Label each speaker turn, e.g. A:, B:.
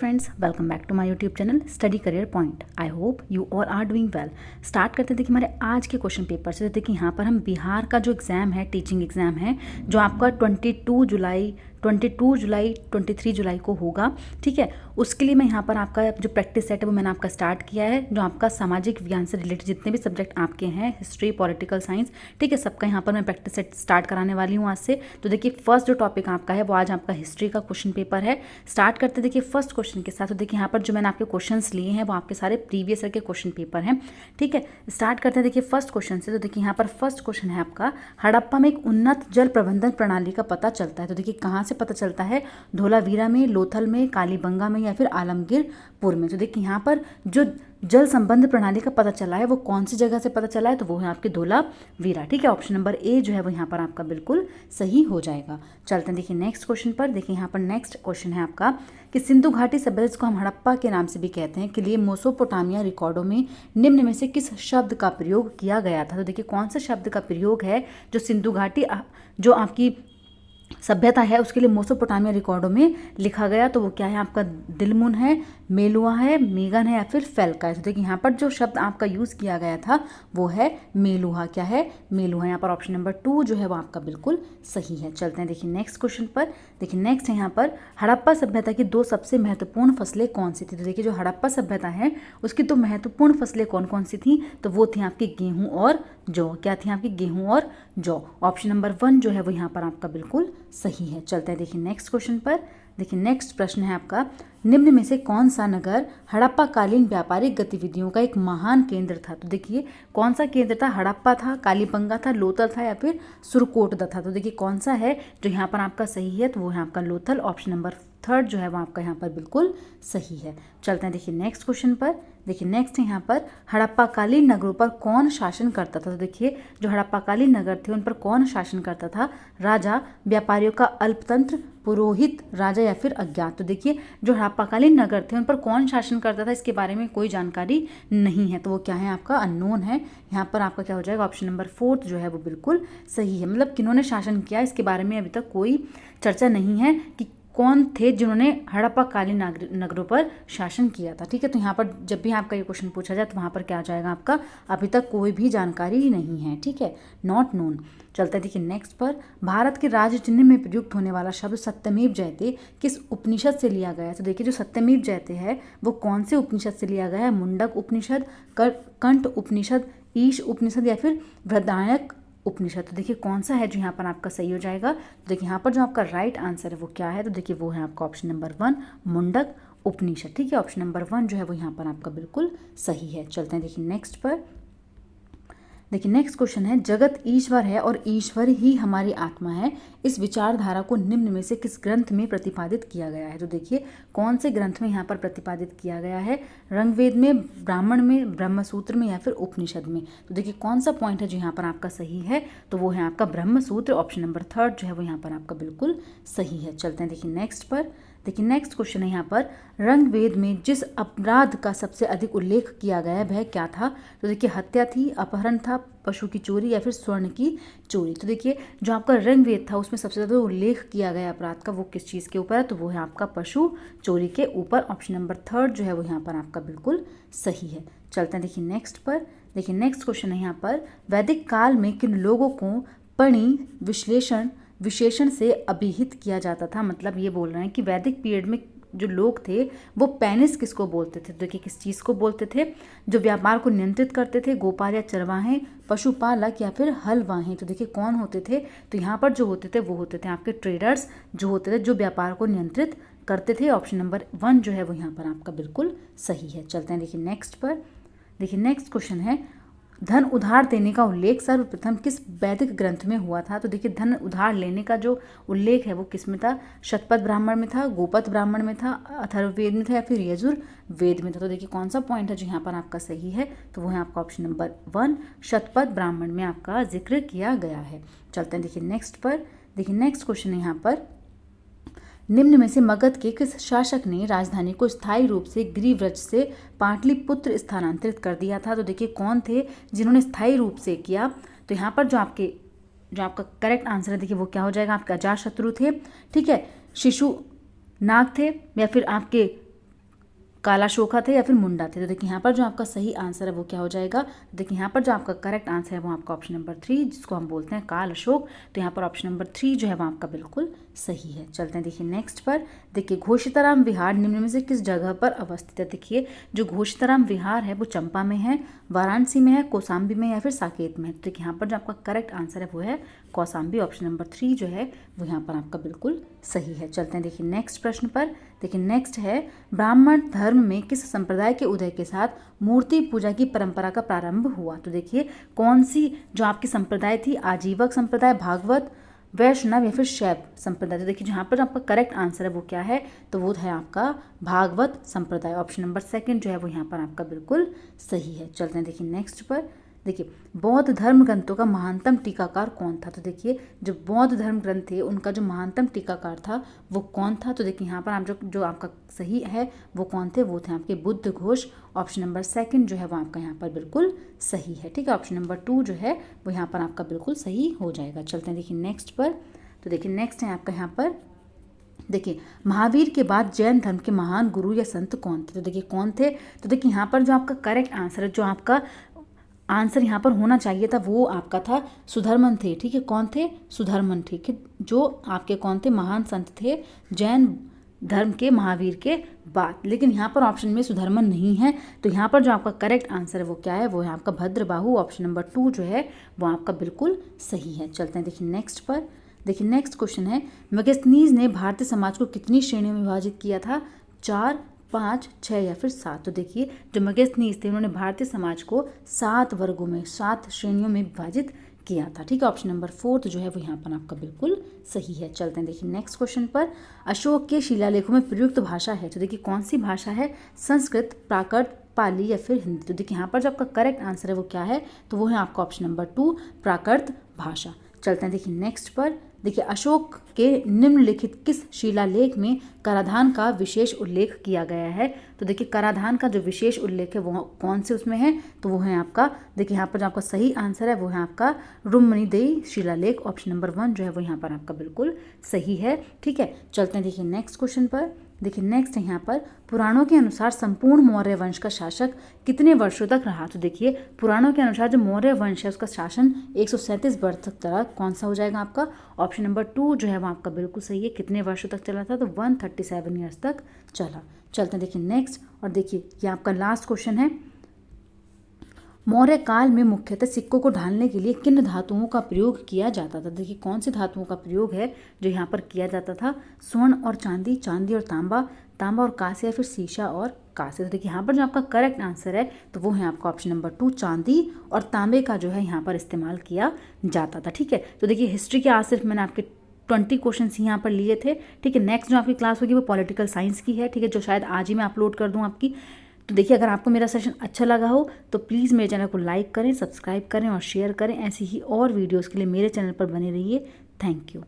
A: Friends, welcome back to my YouTube channel Study Career Point. I hope you all are doing well. Start करते हैं देखिए हमारे आज के क्वेश्चन पेपर से। देखिए यहाँ पर हम बिहार का जो एग्ज़ाम है, टीचिंग एग्ज़ाम है, जो आपका 22 जुलाई 23 जुलाई को होगा। ठीक है, उसके लिए मैं यहाँ पर आपका जो प्रैक्टिस सेट है वो मैंने आपका स्टार्ट किया है। जो आपका सामाजिक विज्ञान से रिलेटेड जितने भी सब्जेक्ट आपके हैं, हिस्ट्री, पॉलिटिकल साइंस, ठीक है, सबका यहाँ पर मैं प्रैक्टिस सेट स्टार्ट कराने वाली हूँ आज से। तो देखिए फर्स्ट जो टॉपिक आपका है वो आज आपका हिस्ट्री का क्वेश्चन पेपर है। स्टार्ट करते देखिए फर्स्ट क्वेश्चन के साथ। तो देखिए यहाँ पर जो मैंने आपके क्वेश्चंस लिए हैं वो आपके सारे प्रीवियस ईयर के क्वेश्चन पेपर हैं। ठीक है, स्टार्ट करते हैं देखिए फर्स्ट क्वेश्चन से। तो देखिए यहाँ पर फर्स्ट क्वेश्चन है आपका, हड़प्पा में एक उन्नत जल प्रबंधन प्रणाली का पता चलता है। तो देखिए कहाँ से पता चलता है? धोलावीरा में, लोथल में, कालीबंगा में या फिर आलमगीरपुर में। तो देखिए यहाँ पर जो जल संबंध प्रणाली का पता चला है वो कौन सी जगह से पता चला है? तो वो है आपके धोलावीरा। ठीक है, ऑप्शन नंबर ए जो है वो यहाँ पर आपका बिल्कुल सही हो जाएगा। चलते हैं देखिए नेक्स्ट क्वेश्चन पर। देखिए यहाँ पर नेक्स्ट क्वेश्चन है आपका कि सिंधु घाटी सभ्यता जिसको हम हड़प्पा के नाम से भी कहते हैं के लिए मेसोपोटामिया रिकॉर्डों में निम्न में से किस शब्द का प्रयोग किया गया था? तो देखिए कौन सा शब्द का प्रयोग है जो सिंधु घाटी जो आपकी सभ्यता है उसके लिए मेसोपोटामिया रिकॉर्डों में लिखा गया? तो वो क्या है आपका? दिलमुन है, मेलुआ है, मेगन है या फिर फेल्का है। तो देखिए यहाँ पर जो शब्द आपका यूज़ किया गया था वो है मेलुहा। क्या है? मेलुहा। यहाँ पर ऑप्शन नंबर 2 जो है वो आपका बिल्कुल सही है। चलते हैं देखिए नेक्स्ट क्वेश्चन पर। देखिए नेक्स्ट है यहाँ पर हड़प्पा सभ्यता की 2 सबसे महत्वपूर्ण फसलें कौन सी थी? तो देखिए जो हड़प्पा सभ्यता है उसकी 2 महत्वपूर्ण फसलें कौन कौन सी थी? तो वो थी आपकी गेहूँ और जौ। क्या थी आपकी? गेहूँ और जौ। ऑप्शन नंबर 1 जो है वो यहाँ पर आपका बिल्कुल सही है। चलते हैं देखिए नेक्स्ट क्वेश्चन पर। देखिए नेक्स्ट प्रश्न है आपका, निम्न में से कौन सा नगर हड़प्पा कालीन व्यापारिक गतिविधियों का एक महान केंद्र था? तो देखिए कौन सा केंद्र था? हड़प्पा था, कालीबंगा था, लोथल था या फिर सुरकोट था? तो देखिए कौन सा है जो यहाँ पर आपका सही है? तो वो है आपका लोथल। ऑप्शन नंबर 3 जो है वो आपका यहाँ पर बिल्कुल सही है। चलते हैं देखिए नेक्स्ट क्वेश्चन पर। देखिए नेक्स्ट है यहाँ पर हड़प्पाकालीन नगरों पर कौन शासन करता था? तो देखिए जो हड़प्पाकालीन नगर थे उन पर कौन शासन करता था? राजा, व्यापारियों का अल्पतंत्र, पुरोहित, राजा या फिर अज्ञात? तो देखिए जो हड़प्पाकालीन नगर थे उन पर कौन शासन करता था इसके बारे में कोई जानकारी नहीं है। तो वो क्या है आपका? अननोन है। यहाँ पर आपका क्या हो जाएगा? ऑप्शन नंबर 4 जो है वो बिल्कुल सही है। मतलब किन्होंने शासन किया इसके बारे में अभी तक कोई चर्चा नहीं है कि कौन थे जिन्होंने हड़प्पाकालीन नगरों पर शासन किया था। ठीक है, तो यहाँ पर जब भी आपका ये क्वेश्चन पूछा जाए तो वहाँ पर क्या आ जाएगा आपका? अभी तक कोई भी जानकारी नहीं है। ठीक है, नॉट नोन। चलते हैं देखिए नेक्स्ट पर। भारत के राज्य चिन्ह में प्रयुक्त होने वाला शब्द सत्यमेव जयते किस उपनिषद से लिया गया है? तो देखिए जो सत्यमेव जयते है वो कौन से उपनिषद से लिया गया है? मुंडक उपनिषद, कंठ उपनिषद, ईश उपनिषद या फिर बृहदारण्यक उपनिषद? तो देखिए कौन सा है जो यहाँ पर आपका सही हो जाएगा? तो देखिए यहाँ पर जो आपका राइट आंसर है वो क्या है? तो देखिए वो है आपका ऑप्शन नंबर 1 मुंडक उपनिषद। ठीक है, ऑप्शन नंबर 1 जो है वो यहाँ पर आपका बिल्कुल सही है। चलते हैं देखिए नेक्स्ट पर। देखिए नेक्स्ट क्वेश्चन है, जगत ईश्वर है और ईश्वर ही हमारी आत्मा है, इस विचारधारा को निम्न में से किस ग्रंथ में प्रतिपादित किया गया है? तो देखिए कौन से ग्रंथ में यहाँ पर प्रतिपादित किया गया है? ऋग्वेद में, ब्राह्मण में, ब्रह्मसूत्र में या फिर उपनिषद में? तो देखिए कौन सा पॉइंट है जो यहाँ पर आपका सही है? तो वो है आपका ब्रह्मसूत्र। ऑप्शन नंबर 3 जो है वो यहाँ पर आपका बिल्कुल सही है। चलते हैं देखिए नेक्स्ट पर। देखिए नेक्स्ट क्वेश्चन है यहाँ पर, ऋग्वेद में जिस अपराध का सबसे अधिक उल्लेख किया गया है वह क्या था? तो देखिए हत्या थी, अपहरण था, पशु की चोरी या फिर स्वर्ण की चोरी? तो देखिए जो आपका ऋग्वेद था उसमें सबसे ज़्यादा उल्लेख किया गया अपराध का वो किस चीज़ के ऊपर है? तो वो है आपका पशु चोरी के ऊपर। ऑप्शन नंबर 3 जो है वो यहाँ पर आपका बिल्कुल सही है। चलते हैं देखिए नेक्स्ट पर। देखिए नेक्स्ट क्वेश्चन है यहाँ पर, वैदिक काल में किन लोगों को पणि विशेषण से अभिहित किया जाता था? मतलब ये बोल रहे हैं कि वैदिक पीरियड में जो लोग थे वो पेनिस किसको बोलते थे? तो देखिए किस चीज़ को बोलते थे? जो व्यापार को नियंत्रित करते थे, गोपाल या चरवाहे, पशुपालक या फिर हलवाहे? तो देखिए कौन होते थे? तो यहाँ पर जो होते थे वो होते थे आपके ट्रेडर्स, जो होते थे जो व्यापार को नियंत्रित करते थे। ऑप्शन नंबर 1 जो है वो यहाँ पर आपका बिल्कुल सही है। चलते हैं देखिए नेक्स्ट पर। देखिए नेक्स्ट क्वेश्चन है, धन उधार देने का उल्लेख सर्वप्रथम किस वैदिक ग्रंथ में हुआ था? तो देखिए धन उधार लेने का जो उल्लेख है वो किस में था? शतपथ ब्राह्मण में था, गोपथ ब्राह्मण में था, अथर्ववेद में था या फिर यजुर्वेद में था? तो देखिए कौन सा पॉइंट है जो यहाँ पर आपका सही है? तो वो है आपका ऑप्शन नंबर 1 शतपथ ब्राह्मण में आपका जिक्र किया गया है। चलते हैं देखिए नेक्स्ट पर। देखिए नेक्स्ट क्वेश्चन है यहाँ पर, निम्न में से मगध के किस शासक ने राजधानी को स्थायी रूप से गिरिव्रज से पाटलिपुत्र स्थानांतरित कर दिया था? तो देखिए कौन थे जिन्होंने स्थायी रूप से किया? तो यहाँ पर जो आपका करेक्ट आंसर है देखिए वो क्या हो जाएगा? आपके अजातशत्रु थे। ठीक है, शिशु नाग थे या फिर आपके काला शोखा थे या फिर मुंडा थे। तो देखिए यहाँ पर जो आपका सही आंसर है वो क्या हो जाएगा, देखिए यहाँ पर जो आपका करेक्ट आंसर है वो आपका ऑप्शन नंबर 3, जिसको हम बोलते हैं काल अशोक। तो यहाँ पर ऑप्शन नंबर 3 जो है वो आपका बिल्कुल सही है। चलते हैं देखिए नेक्स्ट पर। देखिए घोषिताराम विहार निम्न में से किस जगह पर अवस्थित है। देखिए जो घोषिताराम विहार है वो चंपा में है, वाराणसी में है, कौशाम्बी में या फिर साकेत में है। तो देखिए यहाँ पर जो आपका करेक्ट आंसर है वो है कौशाम्बी। ऑप्शन नंबर 3 जो है वो यहाँ पर आपका बिल्कुल सही है। चलते हैं देखिए नेक्स्ट प्रश्न पर। देखिए नेक्स्ट है, ब्राह्मण धर्म में किस संप्रदाय के उदय के साथ मूर्ति पूजा की परंपरा का प्रारंभ हुआ। तो देखिए कौन सी जो आपकी संप्रदाय थी, आजीवक संप्रदाय, भागवत, वैष्णव या फिर शैव संप्रदाय। तो देखिए जहाँ पर आपका करेक्ट आंसर है वो क्या है, तो वो है आपका भागवत संप्रदाय। ऑप्शन नंबर 2 जो है वो यहाँ पर आपका बिल्कुल सही है। चलते हैं देखिए नेक्स्ट पर। देखिए बौद्ध धर्म ग्रंथों का महानतम टीकाकार कौन था। तो देखिए जो बौद्ध धर्म ग्रंथ थे उनका जो महानतम टीकाकार था वो कौन था। तो देखिए यहाँ पर आप जो आपका सही है वो कौन थे, वो थे आपके बुद्ध घोष। ऑप्शन नंबर 2 जो है वो आपका यहाँ पर बिल्कुल सही है। ठीक है, ऑप्शन नंबर 2 जो है वो यहाँ पर आपका बिल्कुल सही हो जाएगा। चलते हैं देखिए नेक्स्ट पर। तो देखिए नेक्स्ट है आपका यहाँ पर, देखिए महावीर के बाद जैन धर्म के महान गुरु या संत कौन थे। तो देखिए कौन थे, तो देखिए यहाँ पर जो आपका करेक्ट आंसर है, जो आपका आंसर यहाँ पर होना चाहिए था वो आपका था सुधर्मन थे। ठीक है, कौन थे, सुधर्मन। ठीक है, जो आपके कौन थे, महान संत थे जैन धर्म के महावीर के बाद। लेकिन यहाँ पर ऑप्शन में सुधर्मन नहीं है, तो यहाँ पर जो आपका करेक्ट आंसर है वो क्या है, वो है आपका भद्रबाहु। ऑप्शन नंबर 2 जो है वो आपका बिल्कुल सही है। चलते हैं देखिए नेक्स्ट पर। देखिए नेक्स्ट क्वेश्चन है, मेगास्थनीज ने भारतीय समाज को कितनी श्रेणियों में विभाजित किया था, 4, 5, 6 या फिर 7। तो देखिए जो मेगास्थनीज थे उन्होंने भारतीय समाज को 7 वर्गों में, 7 श्रेणियों में विभाजित किया था। ठीक है, ऑप्शन नंबर 4 जो है वो यहाँ पर आपका बिल्कुल सही है। चलते हैं देखिए नेक्स्ट क्वेश्चन पर। अशोक के शिलालेखों में प्रयुक्त भाषा है, तो देखिए कौन सी भाषा है, संस्कृत, प्राकृत, पाली या फिर हिंदी। तो देखिए यहाँ पर जो आपका करेक्ट आंसर है वो क्या है, तो वो है आपका ऑप्शन नंबर 2 प्राकृत भाषा। चलते हैं देखिए नेक्स्ट पर। देखिए अशोक के निम्नलिखित किस शिलालेख में कराधान का विशेष उल्लेख किया गया है। तो देखिए कराधान का जो विशेष उल्लेख है वो कौन से उसमें है, तो वो है आपका, देखिए यहाँ पर जो आपका सही आंसर है वो है आपका रुक्मिणीदेवी शिलालेख। ऑप्शन नंबर 1 जो है वो यहाँ पर आपका बिल्कुल सही है। ठीक है, चलते हैं देखिए नेक्स्ट क्वेश्चन पर। देखिए नेक्स्ट है यहाँ पर, पुराणों के अनुसार संपूर्ण मौर्य वंश का शासक कितने वर्षों तक रहा। तो देखिए पुराणों के अनुसार जो मौर्य वंश है उसका शासन 137 वर्ष तक चला। कौन सा हो जाएगा आपका, ऑप्शन नंबर 2 जो है वो आपका बिल्कुल सही है। कितने वर्षों तक चला था, तो 137 ईयर्स तक चला। चलते हैं देखिए नेक्स्ट। और देखिए ये आपका लास्ट क्वेश्चन है, मौर्य काल में मुख्यतः सिक्कों को ढालने के लिए किन धातुओं का प्रयोग किया जाता था। देखिए कौन सी धातुओं का प्रयोग है जो यहाँ पर किया जाता था, स्वर्ण और चांदी, चांदी और तांबा, तांबा और कांस्य या फिर शीशा और कांस्य। तो देखिए यहाँ पर जो आपका करेक्ट आंसर है तो वो है आपका ऑप्शन नंबर 2 चांदी और तांबे का जो है यहाँ पर इस्तेमाल किया जाता था। ठीक है, तो देखिए हिस्ट्री के आज सिर्फ मैंने आपके 20 क्वेश्चन ही यहाँ पर लिए थे। ठीक है, नेक्स्ट जो आपकी क्लास होगी वो पॉलिटिकल साइंस की है। ठीक है, जो शायद आज ही मैं अपलोड कर दूँ आपकी। तो देखिए अगर आपको मेरा सेशन अच्छा लगा हो तो प्लीज़ मेरे चैनल को लाइक करें, सब्सक्राइब करें और शेयर करें। ऐसी ही और वीडियोज़ के लिए मेरे चैनल पर बने रहिए। Thank you.